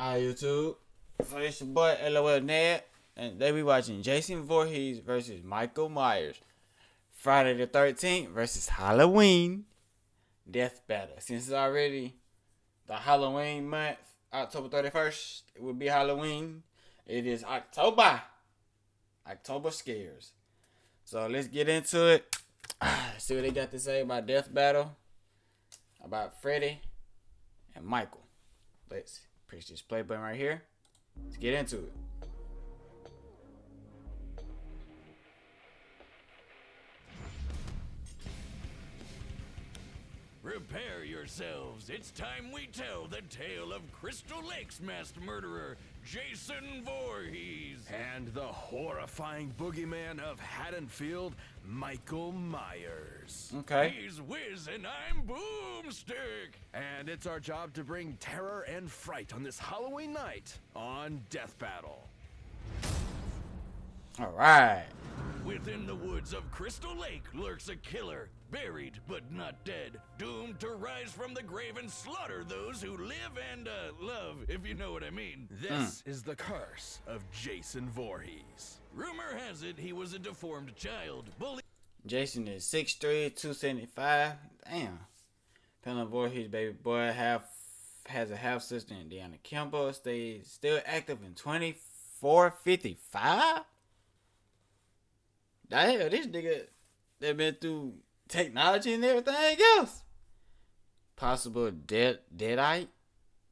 Hi YouTube. So it's your boy LOL Ned, and they be watching Jason Voorhees versus MichaelMyers. Friday the 13th versus Halloween death battle. Since it's already the Halloween month, October 31st, it will be Halloween. It is October. October scares. So let's get into it. See what they got to say about death battle, about Freddy and Michael. Let's push this play button right here. Let's get into it. Prepare yourselves. It's time we tell the tale of Crystal Lake's masked murderer, Jason Voorhees. And the horrifying boogeyman of Haddonfield, Michael Myers. Okay. He's Wiz and I'm Boomstick. And it's our job to bring terror and fright on this Halloween night on Death Battle. All right. Within the woods of Crystal Lake lurks a killer, buried but not dead, doomed to rise from the grave and slaughter those who live and love, if you know what I mean. This is the curse of Jason Voorhees. Rumor has it he was a deformed child, Jason is 6'3", 275. Damn. Penna Voorhees, baby boy, has a half sister, and Deanna Kimball stays still active in 2455. Damn, this nigga, they been through technology and everything else. Possible Deadite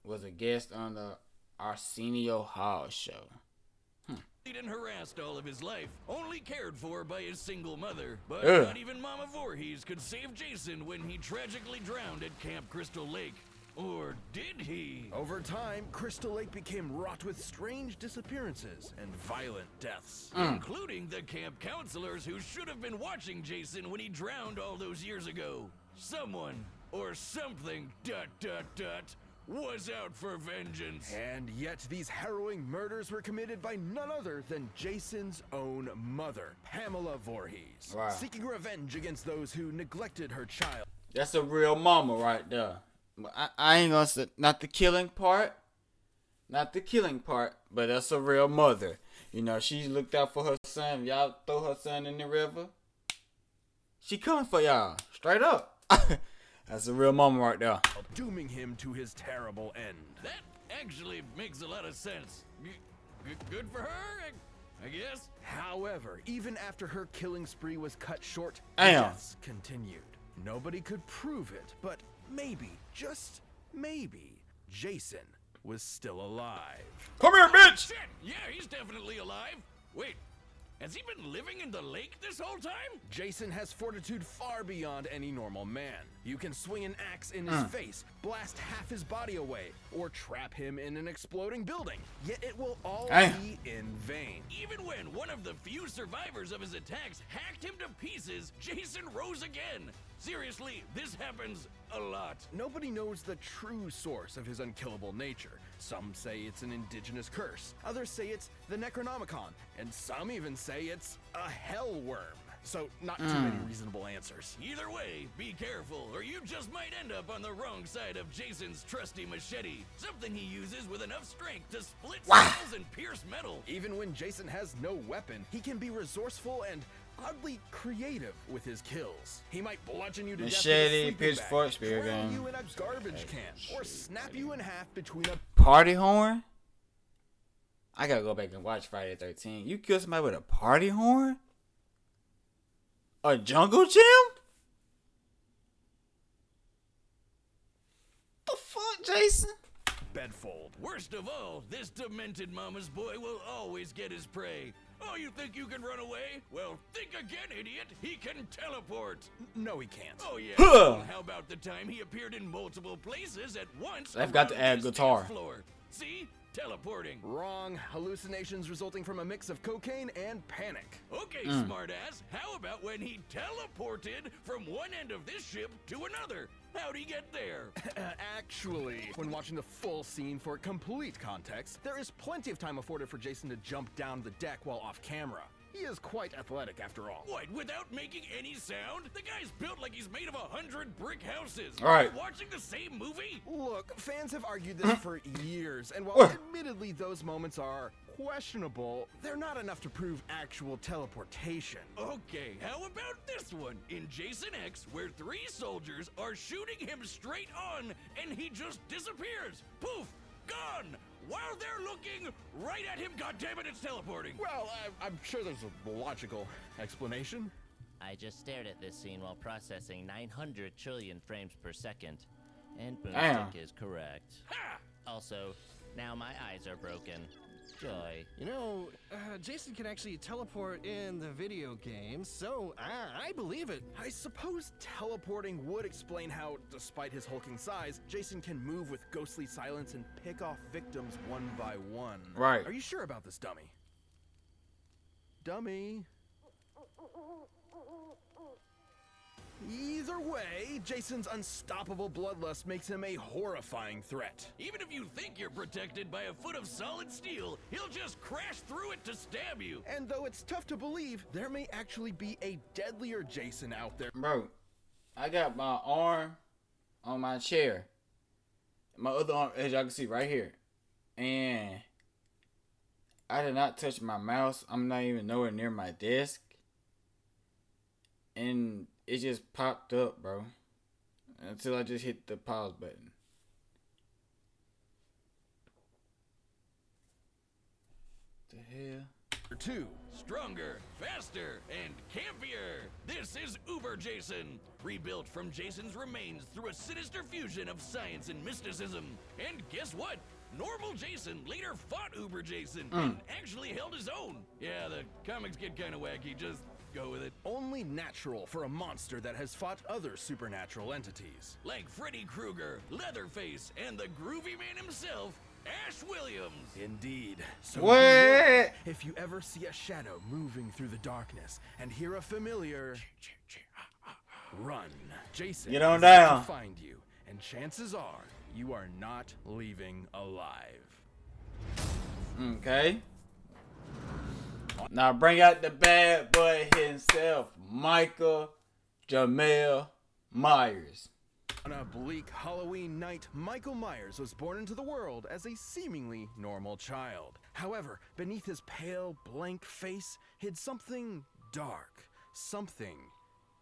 was a guest on the Arsenio Hall show. and harassed all of his life, only cared for by his single mother. But Ugh. not even Mama Voorhees could save Jason when he tragically drowned at Camp Crystal Lake. Or did he? Over time, Crystal Lake became wrought with strange disappearances and violent deaths. Including the camp counselors who should have been watching Jason when he drowned all those years ago. Someone, or something, ... was out for vengeance. And yet these harrowing murders were committed by none other than Jason's own mother, Pamela Voorhees, Wow. seeking revenge against those who neglected her child. That's a real mama right there. I ain't gonna say, not the killing part, but that's a real mother. You know, she looked out for her son. Y'all throw her son in the river, she coming for y'all, straight up. That's a real mama right there. Dooming him to his terrible end. That actually makes a lot of sense. Good for her, I guess. However, even after her killing spree was cut short, Damn. deaths continued. Nobody could prove it, but maybe, just maybe, Jason was still alive. Come here, bitch. Shit, yeah, he's definitely alive. Wait, has he been living in the lake this whole time? Jason has fortitude far beyond any normal man. You can swing an axe in his face, blast half his body away, or trap him in an exploding building. Yet it will all Damn. be in vain. Even when one of the few survivors of his attacks hacked him to pieces, Jason rose again. Seriously, this happens a lot. Nobody knows the true source of his unkillable nature. Some say it's an indigenous curse, others say it's the Necronomicon, and some even say it's a hell worm. So, not too many reasonable answers. Either way, be careful, or you just might end up on the wrong side of Jason's trusty machete. Something he uses with enough strength to split skulls and pierce metal. Even when Jason has no weapon, he can be resourceful and oddly creative with his kills. He might bludgeon you to death with a Machete, sleeping pitchfork, bag, spear drown gun. you in a garbage can, or snap you in half between a Party horn? I gotta go back and watch Friday the 13th. You kill somebody with a party horn? A jungle gym? The fuck, Jason? bedfold. Worst of all, this demented mama's boy will always get his prey. Oh, you think you can run away? Well, think again, idiot. He can teleport. No, he can't. Oh, yeah. Huh. Well, how about the time he appeared in multiple places at once? I've got to around add his guitar. dance floor? See? Teleporting. Wrong. Hallucinations resulting from a mix of cocaine and panic. Okay, smartass. How about when he teleported from one end of this ship to another? How'd he get there? Actually, when watching the full scene for complete context, there is plenty of time afforded for Jason to jump down the deck while off camera. He is quite athletic after all. What, without making any sound? The guy's built like he's made of 100 brick houses. Right. Are you watching the same movie? Look, fans have argued this for years, and while admittedly those moments are questionable, they're not enough to prove actual teleportation. Okay, how about this one? In Jason X, where 3 soldiers are shooting him straight on, and he just disappears. Poof! Gone! While they're looking right at him, goddammit, it's teleporting. Well, I'm sure there's a logical explanation. I just stared at this scene while processing 900 trillion frames per second, and Damn. Boomstick is correct. Ha! Also, now my eyes are broken. Joy. You know, Jason can actually teleport in the video game, so I believe it. I suppose teleporting would explain how, despite his hulking size, Jason can move with ghostly silence and pick off victims one by one. Right. Are you sure about this, dummy? Dummy. Either way, Jason's unstoppable bloodlust makes him a horrifying threat. Even if you think you're protected by a foot of solid steel, he'll just crash through it to stab you. And though it's tough to believe, there may actually be a deadlier Jason out there. Bro, I got my arm on my chair. My other arm, as y'all can see right here. And I did not touch my mouse. I'm not even nowhere near my desk. And it just popped up, bro. Until I just hit the pause button. The hell? 2. Stronger, faster, and campier. This is Uber Jason, rebuilt from Jason's remains through a sinister fusion of science and mysticism. And guess what? Normal Jason later fought Uber Jason and actually held his own. Yeah, the comics get kind of wacky, just go with it. Only natural for a monster that has fought other supernatural entities. Like Freddy Krueger, Leatherface, and the groovy man himself, Ash Williams. Indeed. So What? beware if you ever see a shadow moving through the darkness and hear a familiar, run. Jason Get on is out down. to find you, and chances are you are not leaving alive. Okay. Now bring out the bad boy himself, MichaelMyers. On a bleak Halloween night, Michael Myers was born into the world as a seemingly normal child. However, beneath his pale, blank face hid something dark, something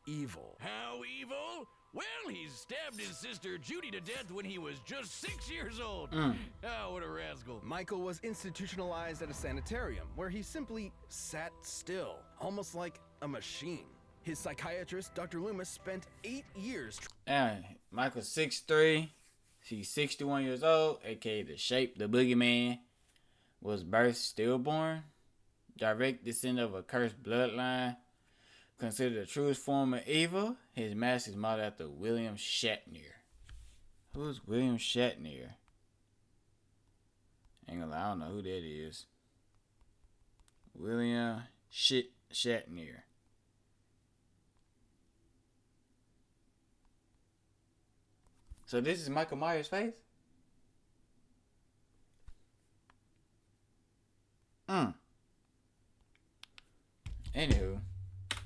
evil. How evil? Well, he stabbed his sister Judy to death when he was just 6 years old. Oh, what a rascal. Michael was institutionalized at a sanitarium where he simply sat still, almost like a machine. His psychiatrist, Dr. Loomis, spent 8 years. And Michael's 6'3". He's 61 years old, aka the Shape, the Boogeyman. Was birthed stillborn. Direct descendant of a cursed bloodline. Considered the truest form of evil. His mask is modeled after William Shatner. Who's William Shatner? Ain't gonna lie, I don't know who that is. William Shatner. So this is Michael Myers' face? Anywho.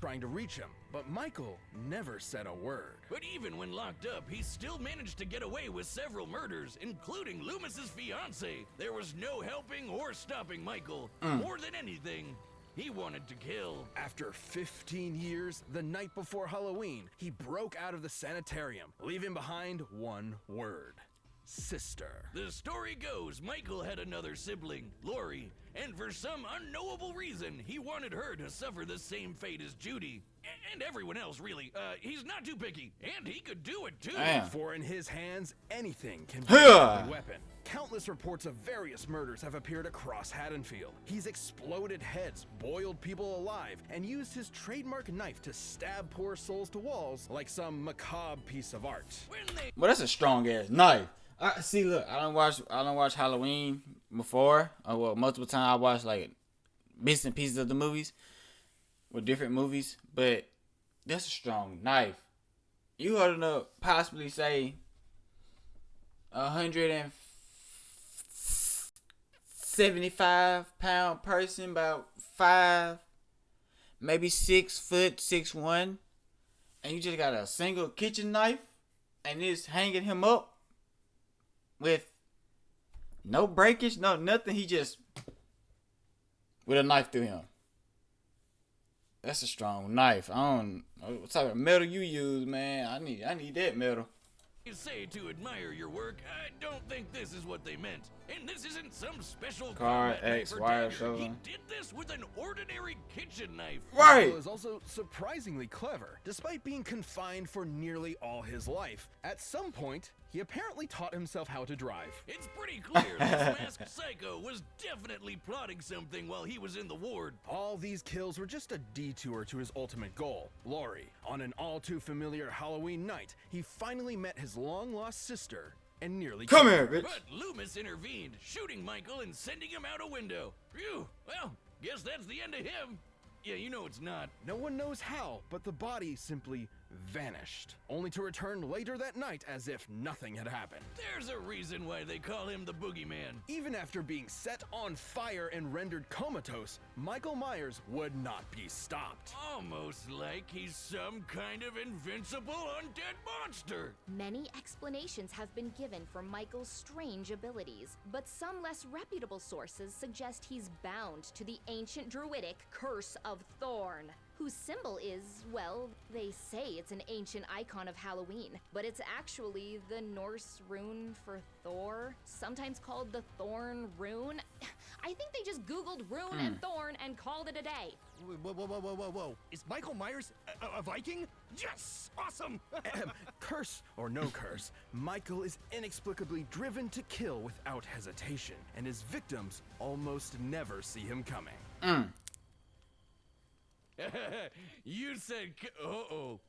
Trying to reach him, but Michael never said a word. But even when locked up, he still managed to get away with several murders, including Loomis's fiancée. There was no helping or stopping Michael. More than anything, he wanted to kill. After 15 years, the night before Halloween, he broke out of the sanitarium, leaving behind one word: sister. The story goes Michael had another sibling, Lori, and for some unknowable reason, he wanted her to suffer the same fate as Judy. And everyone else, really. He's not too picky, and he could do it too. Damn. For in his hands, anything can be a deadly weapon. Countless reports of various murders have appeared across Haddonfield. He's exploded heads, boiled people alive, and used his trademark knife to stab poor souls to walls like some macabre piece of art. When they Well, that's a strong ass knife. See, look, I don't watch Halloween before. Well, multiple times I watched like bits and pieces of the movies with different movies, but that's a strong knife. You ought to possibly say 175-pound person, about 5'9", maybe 6 foot, 6'1", and you just got a single kitchen knife, and it's hanging him up with no breakage, no nothing. He just with a knife through him. That's a strong knife. I don't know what type of metal you use, man. I need that metal. You say to admire your work, I don't think this is what they meant. And this isn't some special Car combat knife X or wire dagger. shoulder. He did this with an ordinary kitchen knife. Right. Michael is also surprisingly clever, despite being confined for nearly all his life. At some point, he apparently taught himself how to drive. It's pretty clear this masked psycho was definitely plotting something while he was in the ward. All these kills were just a detour to his ultimate goal, Laurie. On an all too familiar Halloween night, he finally met his long-lost sister and nearly Come killed here, her. bitch. But Loomis intervened, shooting Michael and sending him out a window. Phew, well, guess that's the end of him. Yeah, you know it's not. No one knows how, but the body simply vanished, only to return later that night as if nothing had happened. There's a reason why they call him the Boogeyman. Even after being set on fire and rendered comatose, Michael Myers would not be stopped. Almost like he's some kind of invincible undead monster. Many explanations have been given for Michael's strange abilities, but some less reputable sources suggest he's bound to the ancient druidic Curse of Thorn, whose symbol is, well, they say it's an ancient icon of Halloween, but it's actually the Norse rune for Thor, sometimes called the Thorn Rune. I think they just Googled rune and thorn and called it a day. Whoa. Is Michael Myers a Viking? Yes! Awesome! Curse or no curse, Michael is inexplicably driven to kill without hesitation, and his victims almost never see him coming. You said, uh-oh.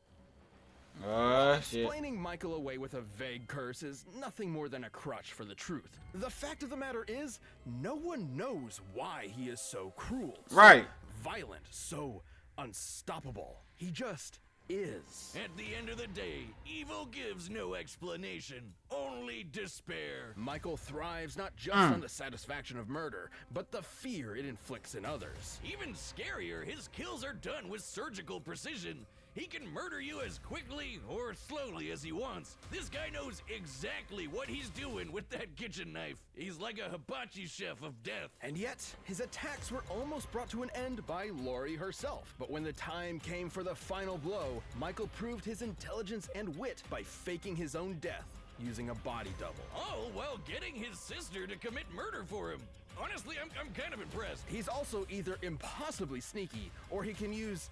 Oh shit. Explaining Michael away with a vague curse is nothing more than a crutch for the truth. The fact of the matter is, no one knows why he is so cruel, so Right. violent, so unstoppable. He just is. At the end of the day, evil gives no explanation, only despair. Michael thrives not just on the satisfaction of murder, but the fear it inflicts in others. Even scarier, his kills are done with surgical precision. He can murder you as quickly or slowly as he wants. This guy knows exactly what he's doing with that kitchen knife. He's like a hibachi chef of death. And yet, his attacks were almost brought to an end by Laurie herself. But when the time came for the final blow, Michael proved his intelligence and wit by faking his own death using a body double. All while getting his sister to commit murder for him. Honestly, I'm kind of impressed. He's also either impossibly sneaky, or he can use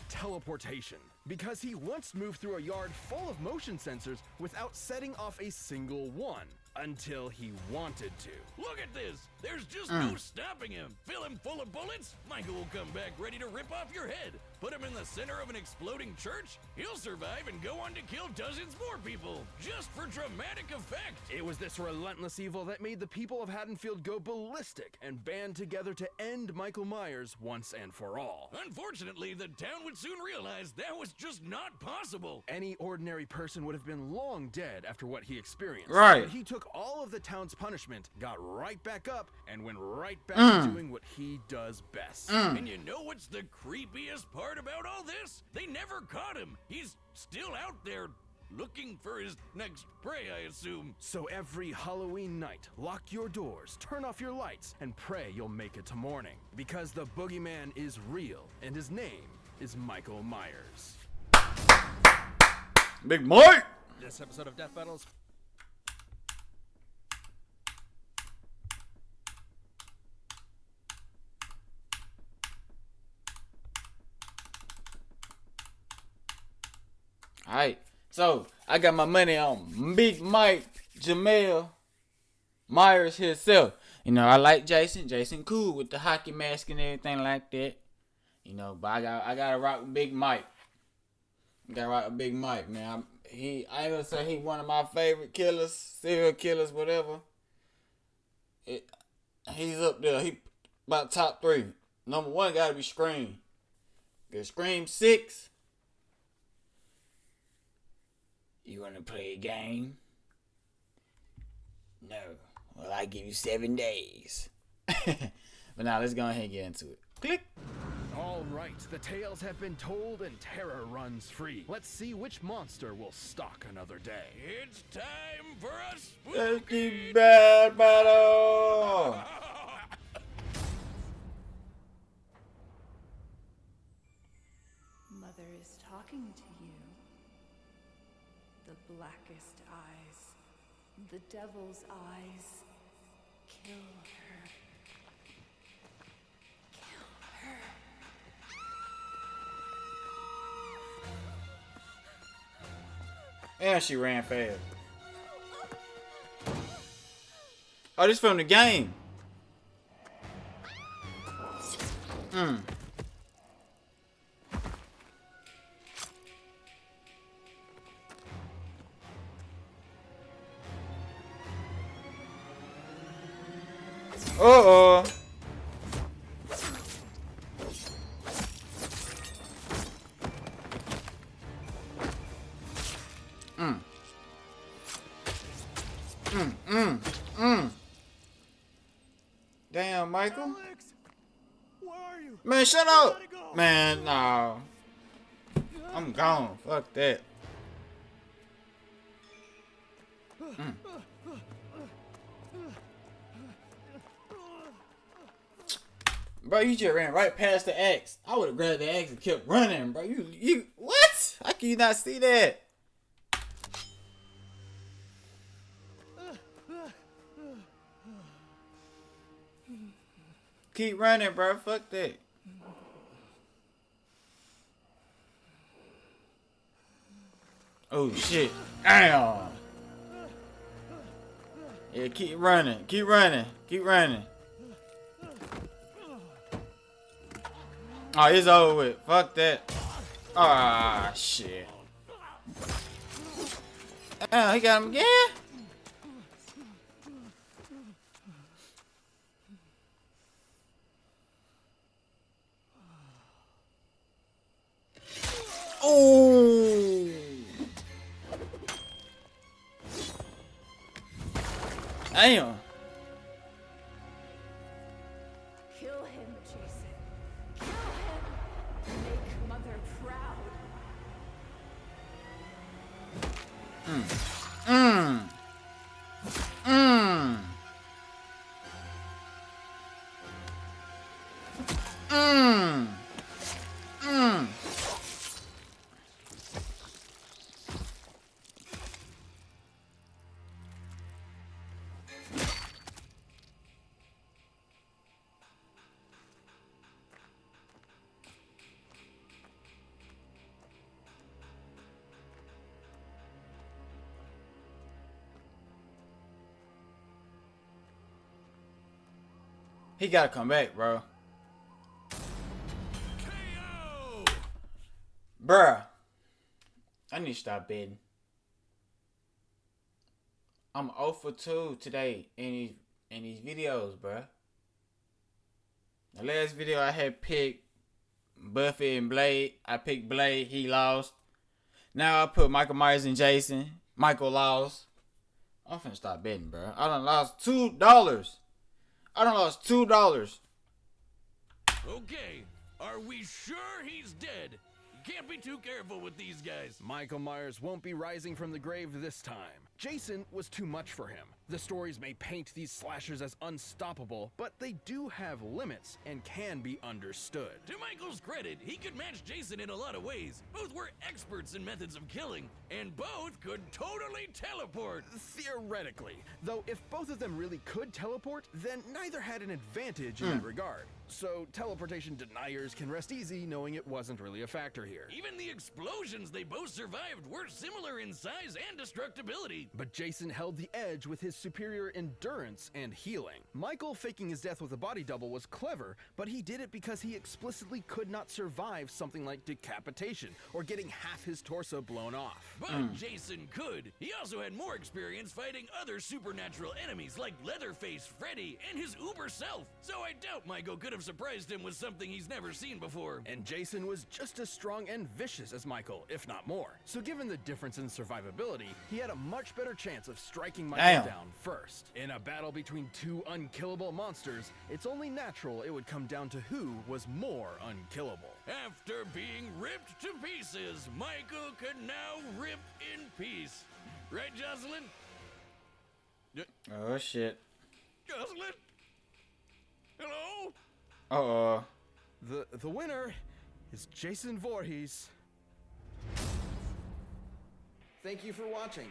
teleportation, because he once moved through a yard full of motion sensors without setting off a single one, until he wanted to. Look at this. There's just no stopping him. Fill him full of bullets, Michael will come back ready to rip off your head. Put him in the center of an exploding church, he'll survive and go on to kill dozens more people, just for dramatic effect. It was this relentless evil that made the people of Haddonfield go ballistic and band together to end Michael Myers once and for all. Unfortunately, the town would soon realize that was just not possible. Any ordinary person would have been long dead after what he experienced. Right. But he took all of the town's punishment, got right back up, and went right back to doing what he does best. And you know what's the creepiest part about all this? They never caught him. He's still out there looking for his next prey, I assume. So every Halloween night, lock your doors, turn off your lights, and pray you'll make it to morning. Because the boogeyman is real, and his name is Michael Myers. Big Mike. This episode of Death Battles. Alright, so I got my money on Big Mike Jamel Myers himself. You know, I like Jason. Jason cool with the hockey mask and everything like that. You know, but I gotta rock with Big Mike. Gotta rock with Big Mike, man. I ain't gonna say he one of my favorite killers, serial killers, whatever. He's up there. He about top 3. Number 1 gotta be Scream. Cause Scream 6. You wanna play a game? No. Well, I give you 7 days. But now let's go ahead and get into it. Click. All right, the tales have been told and terror runs free. Let's see which monster will stalk another day. It's time for a Spooky spooky bad battle. Mother is talking to you. The blackest eyes. The devil's eyes. Kill her. Kill her. And she ran fast. Oh, this from the game. Uh-oh. Damn, Michael. Alex, where are you? Man, shut up. gotta go. Man, no. I'm gone. Fuck that. Bro, you just ran right past the axe. I would have grabbed the axe and kept running, bro. You, what? How can you not see that? Keep running, bro. Fuck that. Oh, shit. Damn. Yeah, keep running. Keep running. Keep running. Oh, it's over with. Fuck that. Ah, shit. Oh, he got him again? Oh. Damn. Kill him, Jason. Kill him. Make Mother proud. He gotta come back, bro. KO! Bruh. I need to stop betting. I'm 0 for 2 today in these videos, bruh. The last video I had picked Buffy and Blade. I picked Blade, he lost. Now I put MichaelMyers and Jason. Michael lost. I'm finna stop betting, bruh. I done lost $2. I done lost $2. Okay, are we sure he's dead? Can't be too careful with these guys. Michael Myers won't be rising from the grave this time. Jason was too much for him. The stories may paint these slashers as unstoppable, but they do have limits and can be understood. To Michael's credit, he could match Jason in a lot of ways. Both were experts in methods of killing, and both could totally teleport. Theoretically, though if both of them really could teleport, then neither had an advantage in that regard. So teleportation deniers can rest easy knowing it wasn't really a factor here. Even the explosions they both survived were similar in size and destructibility. But Jason held the edge with his superior endurance and healing. Michael faking his death with a body double was clever, but he did it because he explicitly could not survive something like decapitation or getting half his torso blown off. But Jason could. He also had more experience fighting other supernatural enemies like Leatherface, Freddy, and his uber self. So I doubt Michael could have surprised him with something he's never seen before. And Jason was just as strong and vicious as Michael, if not more. So given the difference in survivability, he had a much better chance of striking Michael Damn. down first. In a battle between two unkillable monsters, it's only natural it would come down to who was more unkillable. After being ripped to pieces, Michael can now rip in peace. Right, Jocelyn? Oh shit. Jocelyn? Hello? Uh-oh. The winner is Jason Voorhees. Thank you for watching.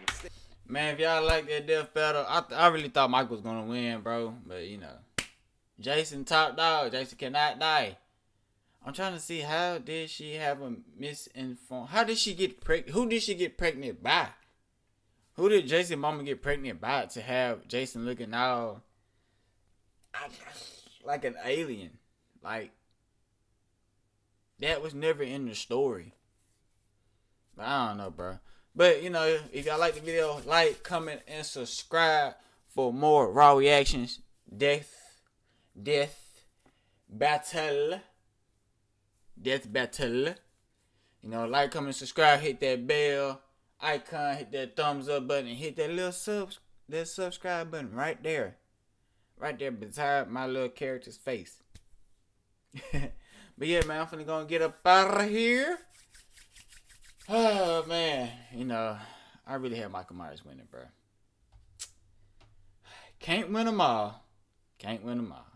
Man, if y'all like that death battle, I really thought Mike was gonna win, bro. But you know, Jason top dog. Jason cannot die. I'm trying to see, how did she have a misinformed? How did she get pregnant? Who did she get pregnant by? Who did Jason mama get pregnant by to have Jason looking all like an alien? Like, that was never in the story. But I don't know, bro. But, you know, if y'all like the video, like, comment, and subscribe for more raw reactions. Death battle. You know, like, comment, subscribe, hit that bell icon, hit that thumbs up button, and hit that little subscribe button right there. Right there beside my little character's face. But yeah, man, I'm finna go and get up out of here. Oh, man. You know, I really had MichaelMyers winning, bro. Can't win them all. Can't win them all.